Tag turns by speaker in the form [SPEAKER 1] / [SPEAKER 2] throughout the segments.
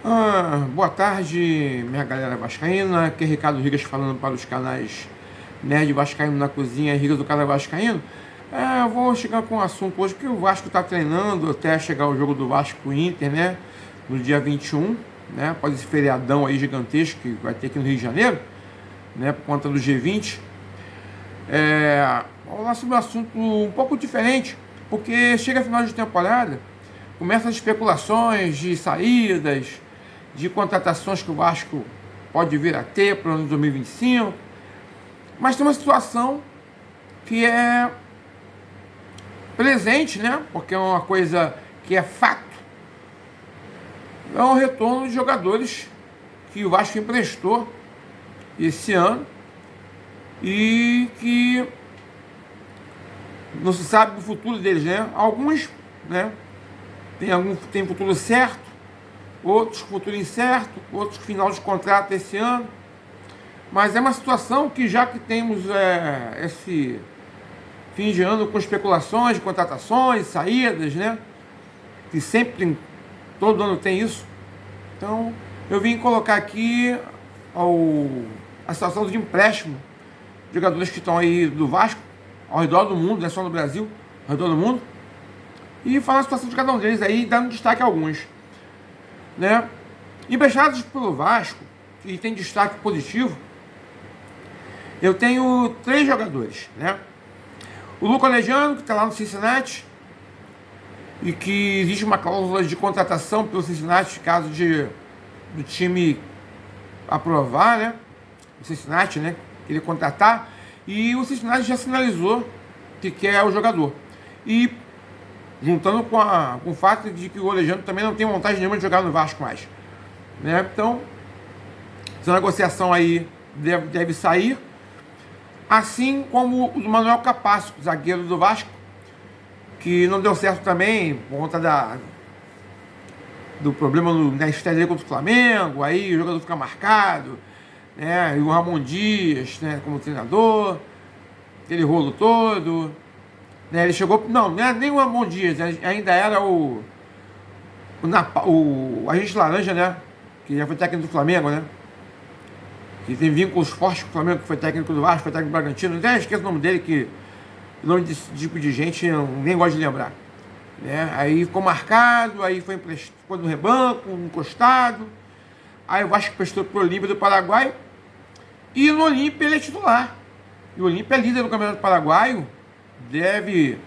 [SPEAKER 1] Boa tarde, minha galera vascaína. Aqui é Ricardo Rigas falando para os canais Nerd Vascaíno na Cozinha e Rigas do Canal Vascaíno. Eu vou chegar com um assunto hoje que o Vasco está treinando até chegar o jogo do Vasco Inter, né? No dia 21, né? Após esse feriadão aí gigantesco que vai ter aqui no Rio de Janeiro, né? Por conta do G20. Vamos falar sobre um assunto um pouco diferente, porque chega final de temporada, começam as especulações de saídas, de contratações que o Vasco pode vir a ter para o ano de 2025. Mas tem uma situação que é presente, né? Porque é uma coisa que é fato. É o retorno de jogadores que o Vasco emprestou esse ano e que não se sabe do futuro deles, né? Alguns, né? Tem futuro certo, outros futuro incerto, outros final de contrato esse ano. Mas é uma situação que, já que temos esse fim de ano com especulações, contratações, saídas, né? Que sempre, todo ano tem isso. Então, eu vim colocar aqui a situação de empréstimo de jogadores que estão aí do Vasco, ao redor do mundo, não é só no Brasil, ao redor do mundo. E falar a situação de cada um deles aí, dando destaque a alguns, né? Emprestados pelo Vasco, que tem destaque positivo, eu tenho 3 jogadores, né? O Luca Aleijano, que está lá no Cincinnati, e que existe uma cláusula de contratação pelo Cincinnati, caso do time aprovar, né? O Cincinnati, né? Ele contratar, e o Cincinnati já sinalizou que quer o jogador. E juntando com o fato de que o Aleijano também não tem vontade nenhuma de jogar no Vasco mais, né? Então, essa negociação aí deve sair, assim como o Manuel Capasso, zagueiro do Vasco, que não deu certo também por conta do problema na estreia contra o Flamengo. Aí o jogador fica marcado, né? E o Ramon Dias, né, como treinador, aquele rolo todo, né? Ele chegou, não é nem o Ramon Dias, né? Ainda era o agente laranja, né? Que já foi técnico do Flamengo, né? Que tem vínculos fortes com o Flamengo, que foi técnico do Vasco, foi técnico do Bragantino. Até esqueço o nome dele, que o nome desse tipo de gente eu nem gosto de lembrar, né? Aí ficou marcado, aí ficou no rebanco, encostado. Aí o Vasco prestou pro Olímpia do Paraguai, e no Olímpia ele é titular. E o Olímpia é líder do Campeonato Paraguaio, deve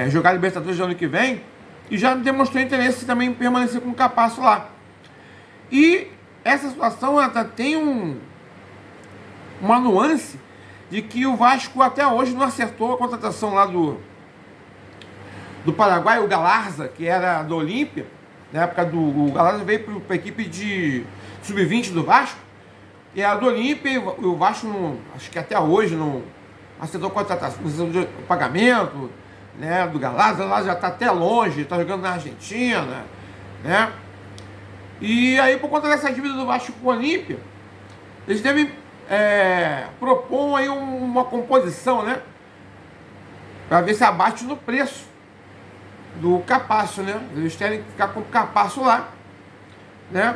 [SPEAKER 1] jogar Libertadores no ano que vem, e já demonstrou interesse também em permanecer com o Capasso lá. E essa situação tem uma nuance de que o Vasco até hoje não acertou a contratação lá do Paraguai, o Galarza, que era do Olímpia. Na época o Galarza veio para a equipe de sub-20 do Vasco, e era do Olímpia, e o Vasco, acho que até hoje, não acertou a contratação, o pagamento, né, do Galarza. Lá já está até longe, está jogando na Argentina, né? E aí, por conta dessa dívida do Vasco com o Olímpia, eles devem propor aí uma composição, né? Para ver se abate no preço do Capasso, né? Eles querem ficar com o Capasso lá, né?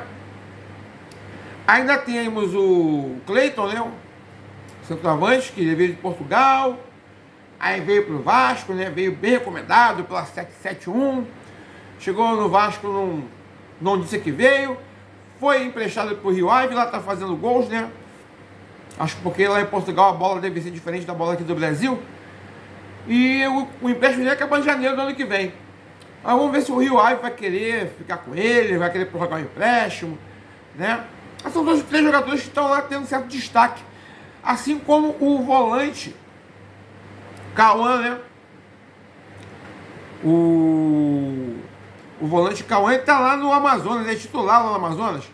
[SPEAKER 1] Ainda temos o Cleiton, né? O centroavante, que veio de Portugal, aí veio para o Vasco, né? Veio bem recomendado pela 771, chegou no Vasco, não disse que veio, foi emprestado para o Rio Ave, lá está fazendo gols, né? Acho que porque lá em Portugal a bola deve ser diferente da bola aqui do Brasil. E o empréstimo dele acaba em janeiro do ano que vem. Mas vamos ver se o Rio Ave vai querer ficar com ele, vai querer prorrogar o empréstimo, né? Mas são 3 jogadores que estão lá tendo certo destaque. Assim como o volante Cauã, né? O volante Cauã está lá no Amazonas, é titular lá no Amazonas,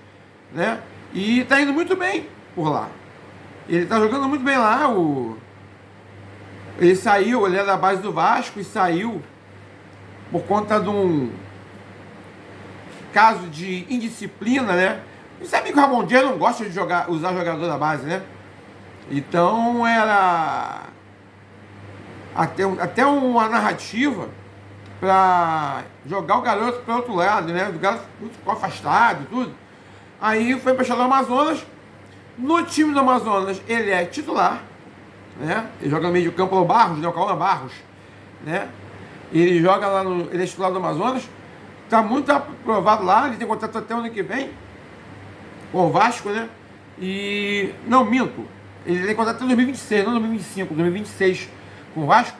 [SPEAKER 1] né? E está indo muito bem por lá. Ele está jogando muito bem lá. Ele saiu, ele é da base do Vasco e saiu por conta de um caso de indisciplina, né? E sabe que o Ramon Dias não gosta de usar jogador da base, né? Então era até uma narrativa para jogar o garoto para outro lado, né? O garoto ficou afastado e tudo. Aí foi emprestado ao Amazonas. No time do Amazonas ele é titular, né? Ele joga no meio de campo o Barros, né? O Cauã Barros, né? Ele joga lá no. Ele é titular do Amazonas. Está muito aprovado lá. Ele tem contrato até o ano que vem com o Vasco, né? E. Não, minto. Ele tem contrato até 2026, não 2025, 2026 com o Vasco.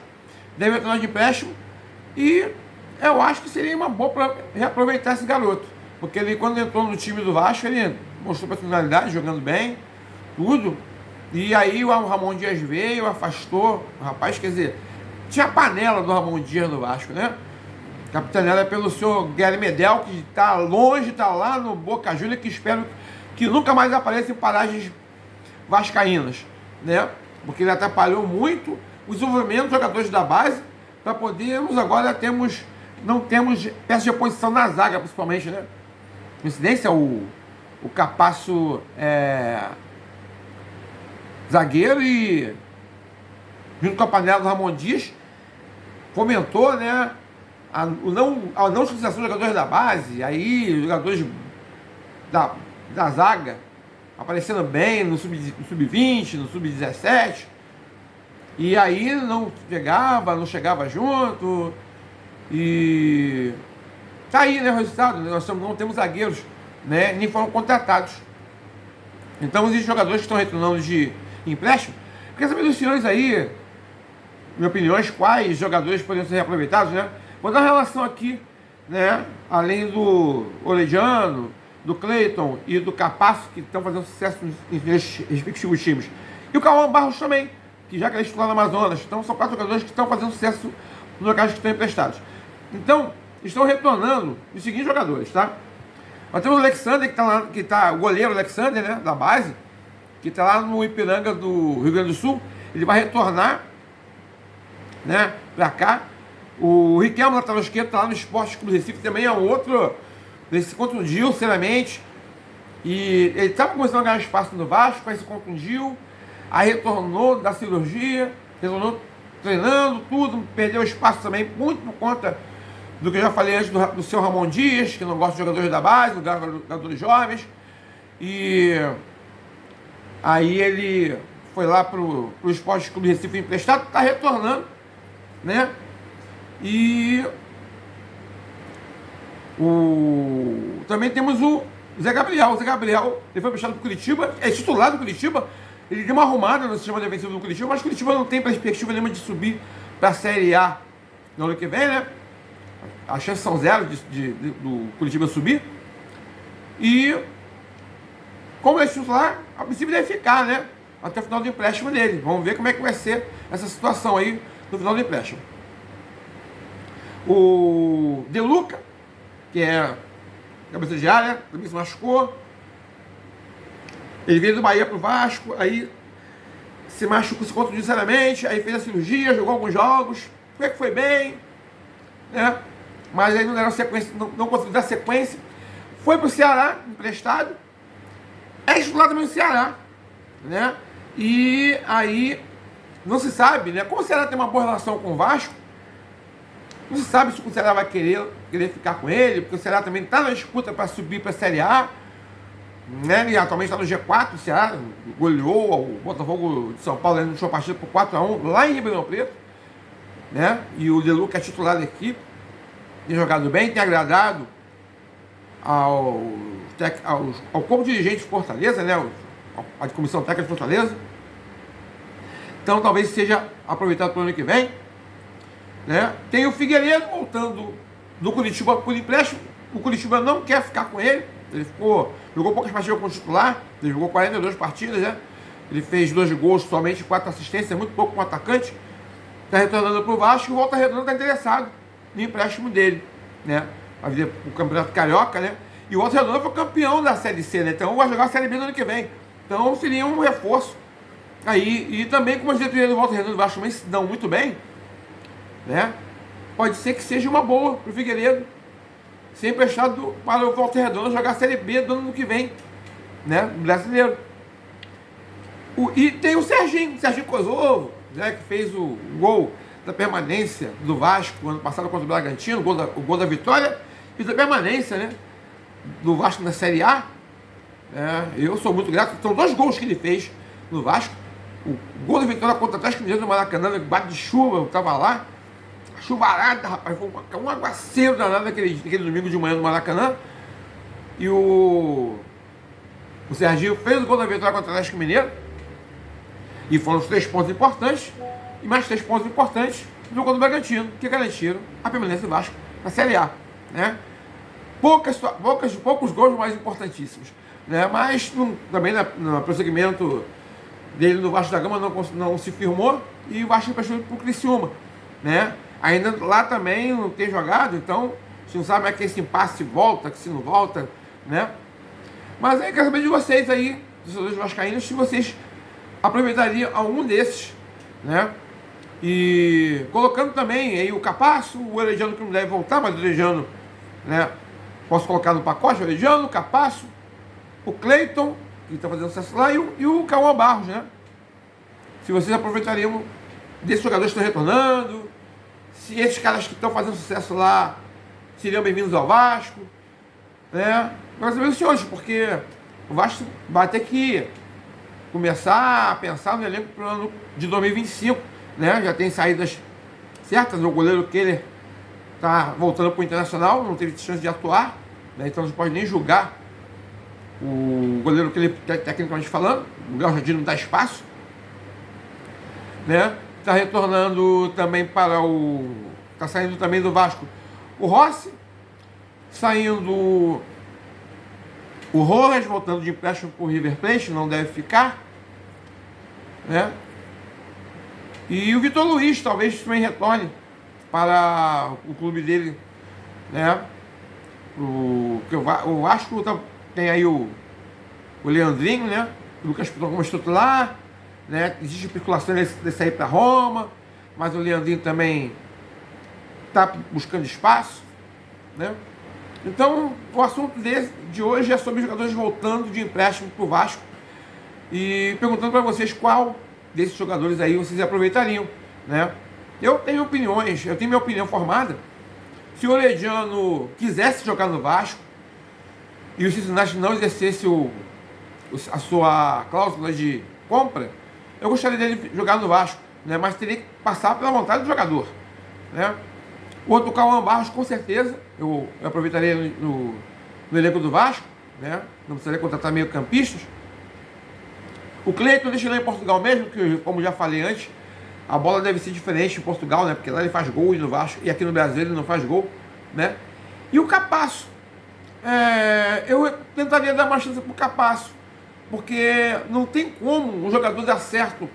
[SPEAKER 1] Deve retornar de empréstimo. E eu acho que seria uma boa para reaproveitar esse garoto. Porque ele, quando entrou no time do Vasco, ele mostrou personalidade, jogando bem, tudo. E aí o Ramon Dias veio, afastou o rapaz, quer dizer, tinha a panela do Ramon Dias no Vasco, né? Capitaneada pelo senhor Guilherme Medel, que está longe, está lá no Boca Juniors, que espero que nunca mais apareça em paragens vascaínas, né? Porque ele atrapalhou muito o desenvolvimento dos jogadores da base, para podermos agora não temos peça de oposição na zaga, principalmente, né? Coincidência, o Capasso zagueiro e junto com a panela do Ramon Dias fomentou, né, a não utilização dos jogadores da base. Aí os jogadores da zaga aparecendo bem no sub-20, no sub-17, e aí não chegava junto, e tá aí, né, o resultado. Nós não temos zagueiros, né, nem foram contratados. Então existem jogadores que estão retornando de empréstimo. Queria saber dos senhores aí, minha opinião, quais jogadores poderiam ser reaproveitados, né? Vou dar uma relação aqui, né, além do Orediano, do Cleiton e do Capasso, que estão fazendo sucesso em respectivos times. E o Cauã Barros também, que já que ele é titular no Amazonas. Então são 4 jogadores que estão fazendo sucesso nos locais que estão emprestados. Então, estão retornando os seguintes jogadores, tá? Nós temos o Alexander, que está o goleiro Alexander, né, da base, que está lá no Ipiranga do Rio Grande do Sul. Ele vai retornar, né, para cá. O Riquelme, lateral esquerdo, está lá no Esporte Clube Recife, também é um outro. Ele se contundiu seriamente e ele estava começando a ganhar espaço no Vasco, aí se contundiu, aí retornou da cirurgia, retornou treinando, tudo, perdeu espaço também, muito por conta do que eu já falei antes do seu Ramon Dias, que não gosta de jogadores da base, jogadores jovens. E aí ele foi lá pro Esporte Clube Recife emprestado, está retornando, né? E também temos o Zé Gabriel. O Zé Gabriel, ele foi emprestado para o Curitiba, é titular do Curitiba. Ele deu uma arrumada no sistema defensivo do Curitiba, mas o Curitiba não tem perspectiva nenhuma de subir para a Série A no ano que vem, né? As chances são zero do Curitiba subir. E como ele é titular, a princípio deve ficar, né, até o final do empréstimo dele. Vamos ver como é que vai ser essa situação aí no final do empréstimo. O De Luca, que é cabeça de área, também se machucou. Ele veio do Bahia pro Vasco, aí se machucou, se contundiu seriamente, aí fez a cirurgia, jogou alguns jogos, foi bem, né? Mas aí não deram sequência, não conseguiu dar sequência. Foi pro Ceará, emprestado, é titular também no Ceará, né? E aí não se sabe, né? Como o Ceará tem uma boa relação com o Vasco, não se sabe se o Ceará vai querer ficar com ele, porque o Ceará também está na disputa para subir para a Série A, né? Ele atualmente está no G4, o Ceará goleou o Botafogo de São Paulo, ele não deixou a partida por 4-1 lá em Ribeirão Preto, né? E o De Luca é titular da equipe, tem jogado bem, tem agradado ao corpo dirigente de Fortaleza, né? A comissão técnica de Fortaleza. Então talvez seja aproveitado para o ano que vem, né? Tem o Figueiredo voltando do Curitiba por empréstimo. O Curitiba não quer ficar com ele. Ele jogou poucas partidas como titular. Ele jogou 42 partidas, né? Ele fez 2 gols somente, 4 assistências, muito pouco como atacante. Está retornando para o Vasco e o Volta Redonda está interessado no empréstimo dele, né? Vai vir o Campeonato Carioca, né? E o Volta Redonda foi campeão da Série C, né? Então vai jogar a Série B no ano que vem. Então seria um reforço aí. E também, como as diretorias do Volta Redonda do Vasco também se dão muito bem, né? Pode ser que seja uma boa para o Figueiredo ser emprestado para o Volta Redonda jogar a Série B do ano que vem, né? Brasileiro. E tem o Serginho Kosovo, né? Que fez o gol da permanência do Vasco ano passado contra o Bragantino, o gol da vitória e da permanência, né, do Vasco na Série A. Eu sou muito grato. São 2 gols que ele fez no Vasco. O gol da vitória contra o Atlético Mineiro do Maracanã, bate de chuva, eu estava lá. Chuvarada, rapaz, foi um aguaceiro danado naquele domingo de manhã no Maracanã. E o Serginho fez o gol da vitória contra o Atlético Mineiro. E foram os 3 pontos importantes. E mais 3 pontos importantes no gol do Bragantino, que garantiram a permanência do Vasco na Série A, né? Poucos gols mais importantíssimos, né? Mas também no prosseguimento dele no Vasco da Gama não se firmou. E o Vasco prestou para o Criciúma, né? Ainda lá também não tem jogado, então a gente não sabe como é que esse impasse volta, que se não volta, né? Mas aí eu quero saber de vocês aí, dos dois vascaínos, se vocês aproveitariam algum desses, né? E colocando também aí o Capasso, o Herediano que não deve voltar, mas o Herediano, né? Posso colocar no pacote o Herediano, o Capasso, o Cleiton, que está fazendo sucesso lá, e o Cauã Barros, né? Se vocês aproveitariam desses jogadores que estão retornando, se esses caras que estão fazendo sucesso lá seriam bem-vindos ao Vasco, né? Nós sabemos, senhores, porque o Vasco vai ter que começar a pensar no elenco para o ano de 2025, né? Já tem saídas certas, o goleiro Keller está voltando para o Internacional, não teve chance de atuar, né? Então não pode nem julgar o goleiro Keller tecnicamente falando, o Léo Jardim não dá espaço, né? Está retornando também para o... Está saindo também do Vasco o Rossi, saindo o Rojas, voltando de empréstimo para o River Plate, não deve ficar, né? E o Vitor Luiz talvez também retorne para o clube dele, né? O Vasco tem aí o Leandrinho, né? O Lucas Piton como titular, né? Existe especulação de sair para Roma, mas o Leandrinho também está buscando espaço, né? Então, o assunto de hoje é sobre os jogadores voltando de empréstimo para o Vasco e perguntando para vocês qual desses jogadores aí vocês aproveitariam, né? Eu tenho opiniões, eu tenho minha opinião formada. Se o Herediano quisesse jogar no Vasco e o Cincinnati não exercesse a sua cláusula de compra, eu gostaria dele jogar no Vasco, né? Mas teria que passar pela vontade do jogador, né? O outro, Cauã Barros, com certeza eu aproveitaria no elenco do Vasco, né? Não precisaria contratar meio campistas. O Cleiton deixa ele em Portugal mesmo, que como já falei antes, a bola deve ser diferente em Portugal, né? Porque lá ele faz gol no Vasco e aqui no Brasil ele não faz gol, né? E o Capasso, eu tentaria dar uma chance para o Capasso, porque não tem como um jogador dar certo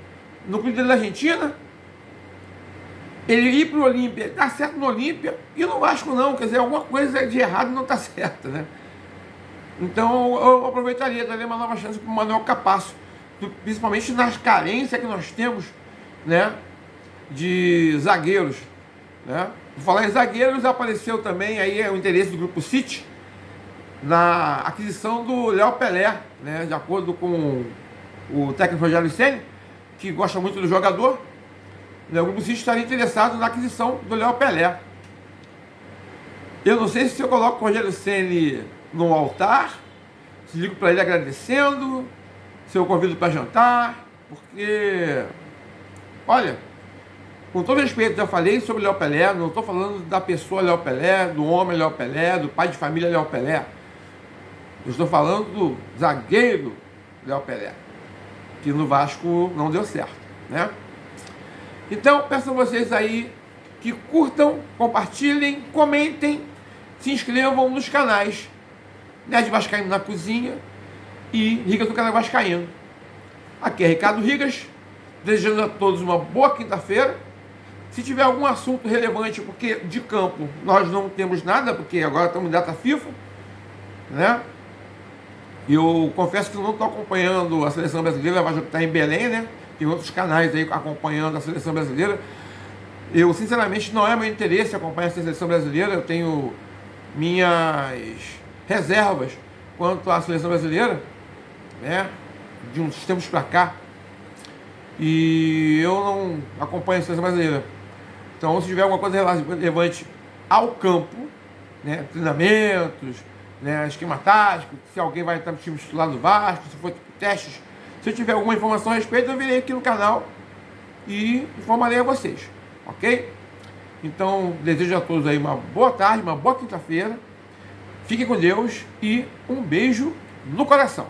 [SPEAKER 1] no clube da Argentina, ele ir para o Olímpia, dar certo no Olímpia e no Vasco não, quer dizer, alguma coisa de errado não está certa, né? Então eu aproveitaria, daria uma nova chance para o Manuel Capasso, principalmente nas carências que nós temos, né, de zagueiros, né? Por falar em zagueiros, apareceu também aí o interesse do Grupo City na aquisição do Léo Pelé, né? De acordo com o técnico Rogério Ceni, que gosta muito do jogador, né? O Grupo City estaria interessado na aquisição do Léo Pelé. Eu não sei se eu coloco o Rogério Ceni no altar, se ligo para ele agradecendo, se eu convido para jantar, porque, olha, com todo respeito, já falei sobre Léo Pelé, não estou falando da pessoa Léo Pelé, do homem Léo Pelé, do pai de família Léo Pelé. Eu estou falando do zagueiro Léo Pelé, que no Vasco não deu certo, né? Então, peço a vocês aí que curtam, compartilhem, comentem, se inscrevam nos canais Nerd Vascaíno na Cozinha e Rigas do Canal Vascaíno. Aqui é Ricardo Rigas, desejando a todos uma boa quinta-feira. Se tiver algum assunto relevante, porque de campo nós não temos nada, porque agora estamos em data FIFA, né? Eu confesso que não estou acompanhando a seleção brasileira, mas está em Belém, né? Tem outros canais aí acompanhando a seleção brasileira. Eu, sinceramente, não é meu interesse acompanhar a seleção brasileira. Eu tenho minhas reservas quanto à seleção brasileira, né? De uns tempos para cá. E eu não acompanho a seleção brasileira. Então, se tiver alguma coisa relevante ao campo, né, treinamentos, né, esquema tático, se alguém vai entrar no time titular do Vasco, se for testes, se eu tiver alguma informação a respeito, eu virei aqui no canal e informarei a vocês, ok? Então, desejo a todos aí uma boa tarde, uma boa quinta-feira, fiquem com Deus e um beijo no coração.